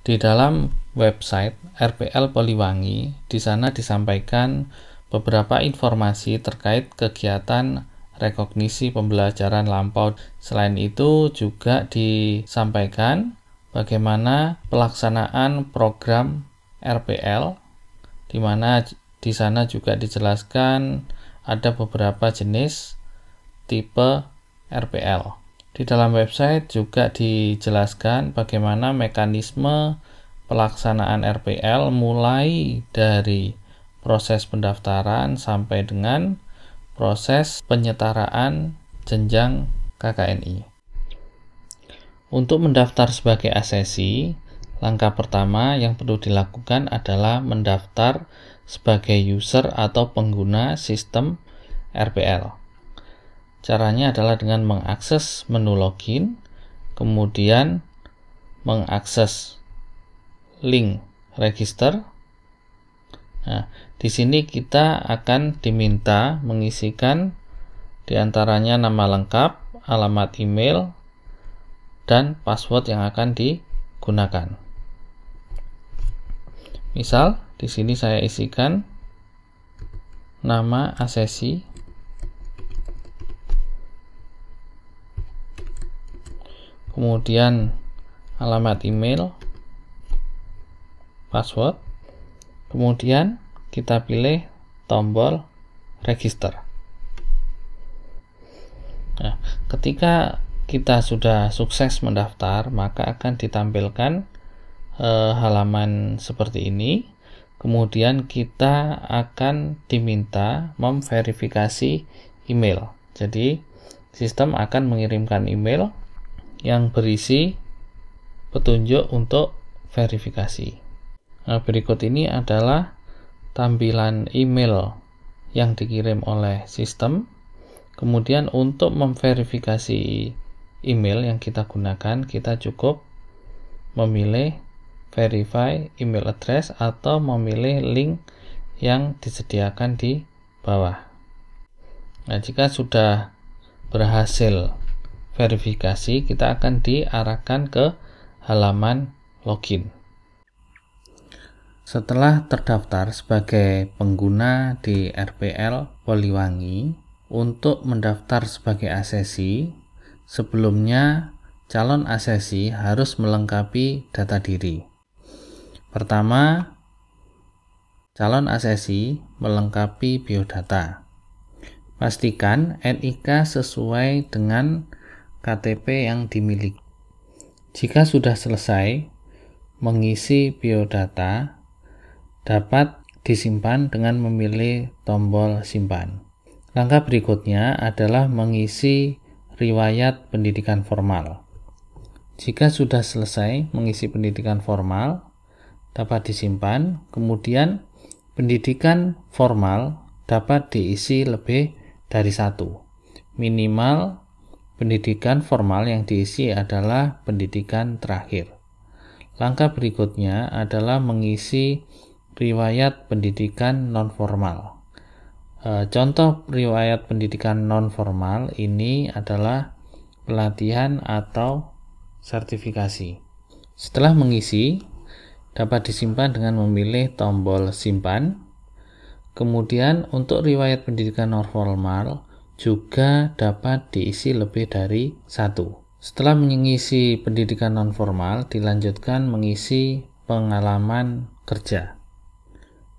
Di dalam website RPL Poliwangi, di sana disampaikan beberapa informasi terkait kegiatan rekognisi pembelajaran lampau. Selain itu juga disampaikan bagaimana pelaksanaan program RPL, di mana di sana juga dijelaskan ada beberapa jenis tipe RPL. Di dalam website juga dijelaskan bagaimana mekanisme pelaksanaan RPL mulai dari proses pendaftaran sampai dengan proses penyetaraan jenjang KKNI. Untuk mendaftar sebagai asesi, langkah pertama yang perlu dilakukan adalah mendaftar sebagai user atau pengguna sistem RPL. Caranya adalah dengan mengakses menu login, kemudian mengakses link register. Nah, di sini kita akan diminta mengisikan diantaranya nama lengkap, alamat email, dan password yang akan digunakan. Misal, di sini saya isikan nama asesi, kemudian alamat email, password, kemudian kita pilih tombol register. Nah, ketika kita sudah sukses mendaftar, maka akan ditampilkan halaman seperti ini. Kemudian kita akan diminta memverifikasi email. Jadi sistem akan mengirimkan email yang berisi petunjuk untuk verifikasi. Nah, berikut ini adalah tampilan email yang dikirim oleh sistem. Kemudian untuk memverifikasi email yang kita gunakan, kita cukup memilih verify email address atau memilih link yang disediakan di bawah. Nah, jika sudah berhasil verifikasi, kita akan diarahkan ke halaman login. Setelah terdaftar sebagai pengguna di RPL Poliwangi, untuk mendaftar sebagai asesi, sebelumnya calon asesi harus melengkapi data diri. Pertama, calon asesi melengkapi biodata. Pastikan NIK sesuai dengan KTP yang dimiliki. Jika sudah selesai mengisi biodata, dapat disimpan dengan memilih tombol simpan. Langkah berikutnya adalah mengisi riwayat pendidikan formal. Jika sudah selesai mengisi pendidikan formal, dapat disimpan. Kemudian pendidikan formal dapat diisi lebih dari satu. Minimal pendidikan formal yang diisi adalah pendidikan terakhir. Langkah berikutnya adalah mengisi riwayat pendidikan non-formal. Contoh riwayat pendidikan non-formal ini adalah pelatihan atau sertifikasi. Setelah mengisi, dapat disimpan dengan memilih tombol simpan. Kemudian untuk riwayat pendidikan non-formal juga dapat diisi lebih dari satu. Setelah mengisi pendidikan non-formal, dilanjutkan mengisi pengalaman kerja.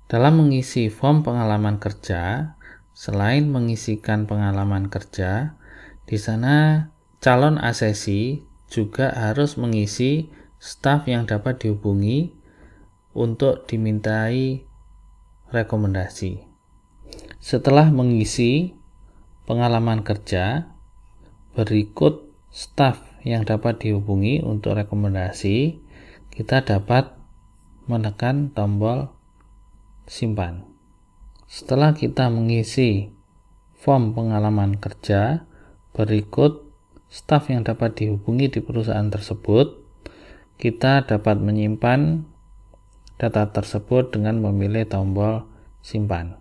Dalam mengisi form pengalaman kerja, selain mengisikan pengalaman kerja, di sana calon asesi juga harus mengisi staf yang dapat dihubungi untuk dimintai rekomendasi. Setelah mengisi pengalaman kerja, berikut staf yang dapat dihubungi untuk rekomendasi, kita dapat menekan tombol simpan. Setelah kita mengisi form pengalaman kerja, berikut staf yang dapat dihubungi di perusahaan tersebut, kita dapat menyimpan data tersebut dengan memilih tombol simpan.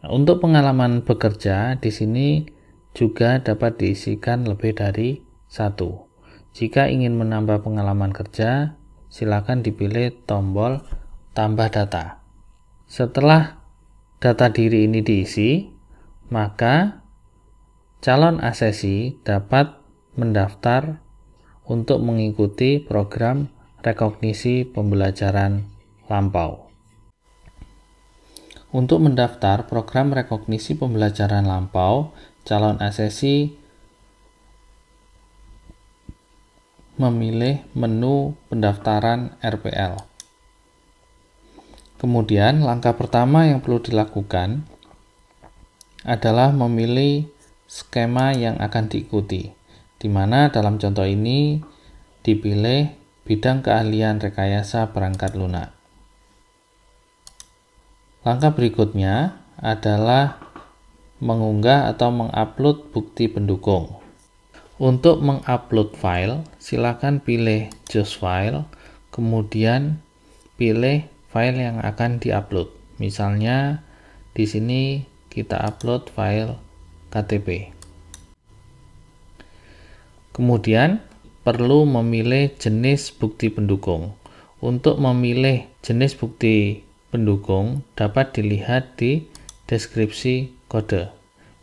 Nah, untuk pengalaman bekerja di sini juga dapat diisikan lebih dari satu. Jika ingin menambah pengalaman kerja, silakan dipilih tombol tambah data. Setelah data diri ini diisi, maka calon asesi dapat mendaftar untuk mengikuti program rekognisi pembelajaran lampau. Untuk mendaftar program rekognisi pembelajaran lampau, calon asesi memilih menu pendaftaran RPL. Kemudian, langkah pertama yang perlu dilakukan adalah memilih skema yang akan diikuti, di mana dalam contoh ini dipilih bidang keahlian rekayasa perangkat lunak. Langkah berikutnya adalah mengunggah atau mengupload bukti pendukung. Untuk mengupload file, silakan pilih Choose File, kemudian pilih file yang akan diupload. Misalnya di sini kita upload file KTP. Kemudian perlu memilih jenis bukti pendukung. Untuk memilih jenis bukti pendukung dapat dilihat di deskripsi kode.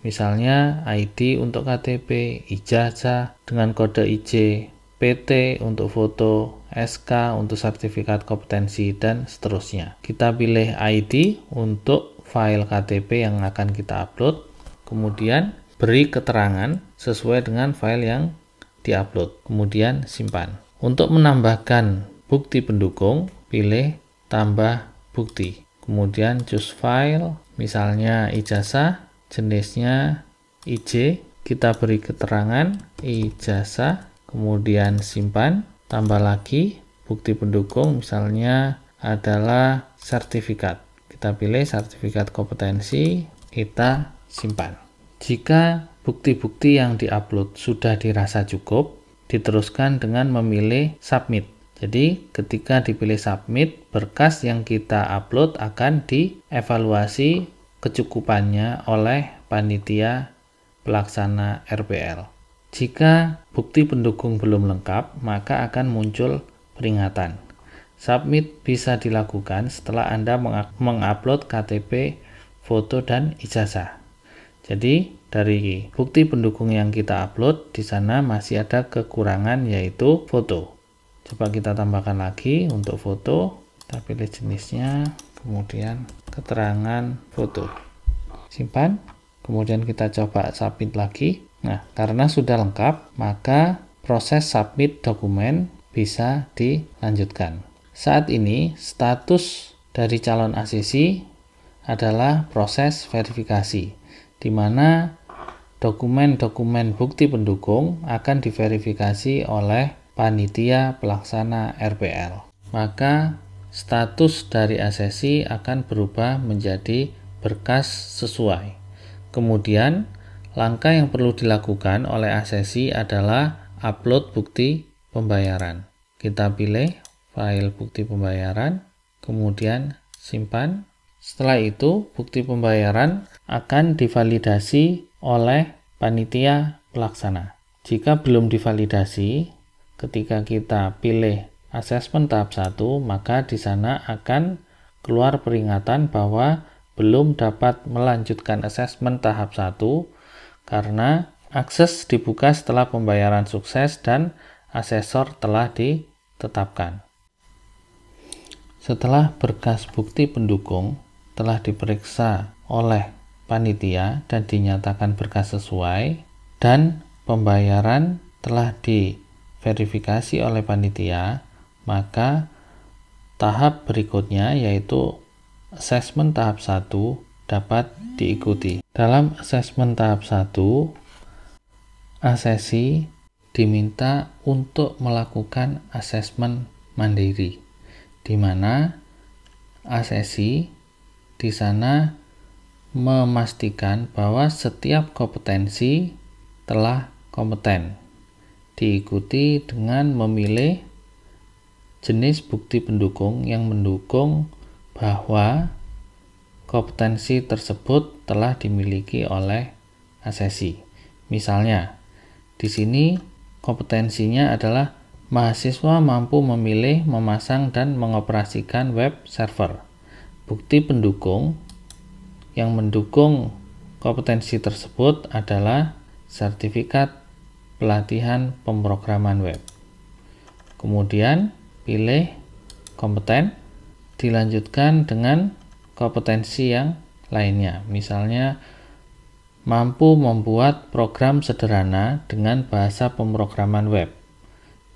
Misalnya ID untuk KTP, ijazah dengan kode IJ, PT untuk foto, SK untuk sertifikat kompetensi, dan seterusnya. Kita pilih ID untuk file KTP yang akan kita upload, kemudian beri keterangan sesuai dengan file yang diupload, kemudian simpan. Untuk menambahkan bukti pendukung, pilih tambah bukti, kemudian choose file, misalnya ijazah, jenisnya IJ, kita beri keterangan ijazah, kemudian simpan, tambah lagi bukti pendukung, misalnya adalah sertifikat, kita pilih sertifikat kompetensi, kita simpan. Jika bukti-bukti yang diupload sudah dirasa cukup, diteruskan dengan memilih submit. Jadi ketika dipilih submit, berkas yang kita upload akan dievaluasi kecukupannya oleh panitia pelaksana RPL. Jika bukti pendukung belum lengkap, maka akan muncul peringatan. Submit bisa dilakukan setelah Anda mengupload KTP, foto, dan ijazah. Jadi dari bukti pendukung yang kita upload, di sana masih ada kekurangan yaitu foto. Coba kita tambahkan lagi untuk foto, kita pilih jenisnya, kemudian keterangan foto. Simpan, kemudian kita coba submit lagi. Nah, karena sudah lengkap, maka proses submit dokumen bisa dilanjutkan. Saat ini, status dari calon asesi adalah proses verifikasi, di mana dokumen-dokumen bukti pendukung akan diverifikasi oleh panitia pelaksana RPL. Maka status dari asesi akan berubah menjadi berkas sesuai. Kemudian langkah yang perlu dilakukan oleh asesi adalah upload bukti pembayaran. Kita pilih file bukti pembayaran, kemudian simpan. Setelah itu bukti pembayaran akan divalidasi oleh panitia pelaksana. Jika belum divalidasi, ketika kita pilih asesmen tahap 1, maka di sana akan keluar peringatan bahwa belum dapat melanjutkan asesmen tahap 1 karena akses dibuka setelah pembayaran sukses dan asesor telah ditetapkan. Setelah berkas bukti pendukung telah diperiksa oleh panitia dan dinyatakan berkas sesuai dan pembayaran telah diverifikasi oleh panitia, maka tahap berikutnya yaitu asesmen tahap 1 dapat diikuti. Dalam asesmen tahap 1, asesi diminta untuk melakukan asesmen mandiri, di mana asesi di sana memastikan bahwa setiap kompetensi telah kompeten, diikuti dengan memilih jenis bukti pendukung yang mendukung bahwa kompetensi tersebut telah dimiliki oleh asesi. Misalnya, di sini kompetensinya adalah mahasiswa mampu memilih, memasang, dan mengoperasikan web server. Bukti pendukung yang mendukung kompetensi tersebut adalah sertifikat pelatihan pemrograman web. Kemudian pilih kompeten, dilanjutkan dengan kompetensi yang lainnya. Misalnya mampu membuat program sederhana dengan bahasa pemrograman web.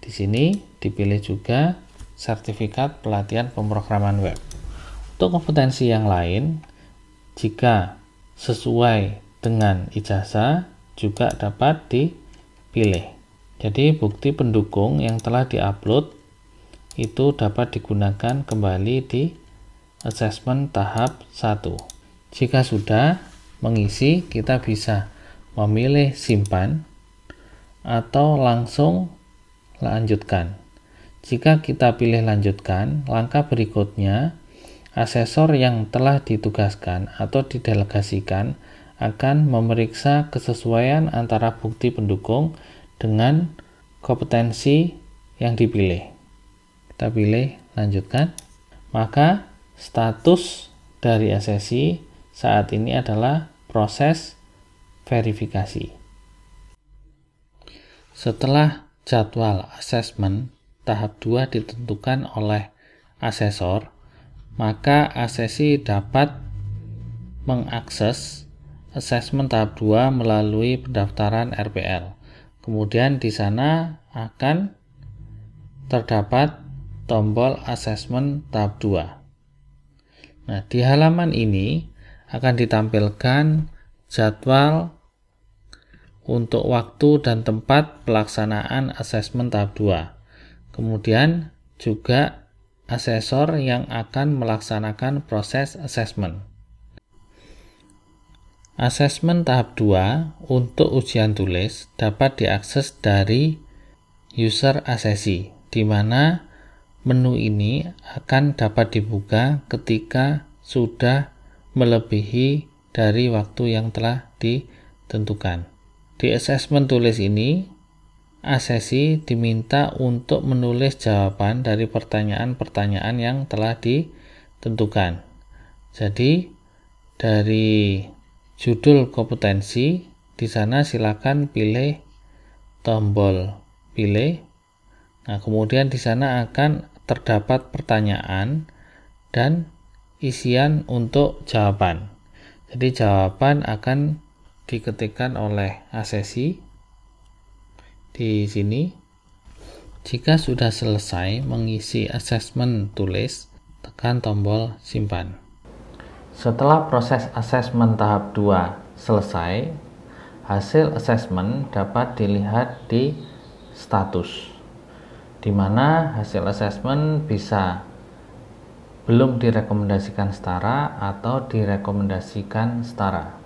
Di sini dipilih juga sertifikat pelatihan pemrograman web. Untuk kompetensi yang lain, jika sesuai dengan ijazah juga dapat dipilih. Jadi bukti pendukung yang telah diupload itu dapat digunakan kembali di asesmen tahap 1. Jika sudah mengisi, kita bisa memilih simpan atau langsung lanjutkan. Jika kita pilih lanjutkan, langkah berikutnya asesor yang telah ditugaskan atau didelegasikan akan memeriksa kesesuaian antara bukti pendukung dengan kompetensi yang dipilih. Kita pilih lanjutkan. Maka status dari asesi saat ini adalah proses verifikasi. Setelah jadwal asesmen tahap 2 ditentukan oleh asesor, maka asesi dapat mengakses asesmen tahap 2 melalui pendaftaran RPL. Kemudian di sana akan terdapat tombol asesmen tahap 2. Nah, di halaman ini akan ditampilkan jadwal untuk waktu dan tempat pelaksanaan asesmen tahap 2. Kemudian juga asesor yang akan melaksanakan proses asesmen. Asesmen tahap 2 untuk ujian tulis dapat diakses dari user asesi, di mana menu ini akan dapat dibuka ketika sudah melebihi dari waktu yang telah ditentukan. Di asesmen tulis ini, asesi diminta untuk menulis jawaban dari pertanyaan-pertanyaan yang telah ditentukan. Jadi, dari judul kompetensi, di sana silakan pilih tombol pilih. Nah, kemudian di sana akan terdapat pertanyaan dan isian untuk jawaban. Jadi jawaban akan diketikkan oleh asesi di sini. Jika sudah selesai mengisi asesmen tulis, tekan tombol simpan. Setelah proses asesmen tahap 2 selesai, hasil asesmen dapat dilihat di status, di mana hasil asesmen bisa belum direkomendasikan setara atau direkomendasikan setara.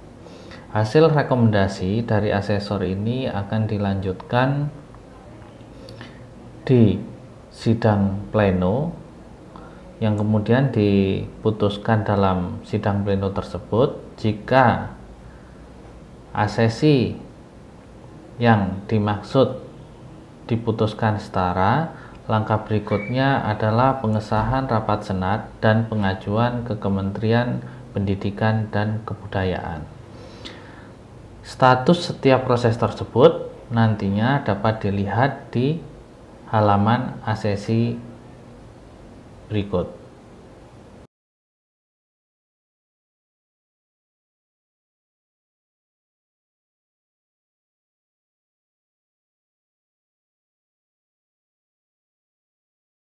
Hasil rekomendasi dari asesor ini akan dilanjutkan di sidang pleno, yang kemudian diputuskan dalam sidang pleno tersebut. Jika asesi yang dimaksud diputuskan setara, langkah berikutnya adalah pengesahan rapat senat dan pengajuan ke Kementerian Pendidikan dan Kebudayaan. Status setiap proses tersebut nantinya dapat dilihat di halaman asesi berikut.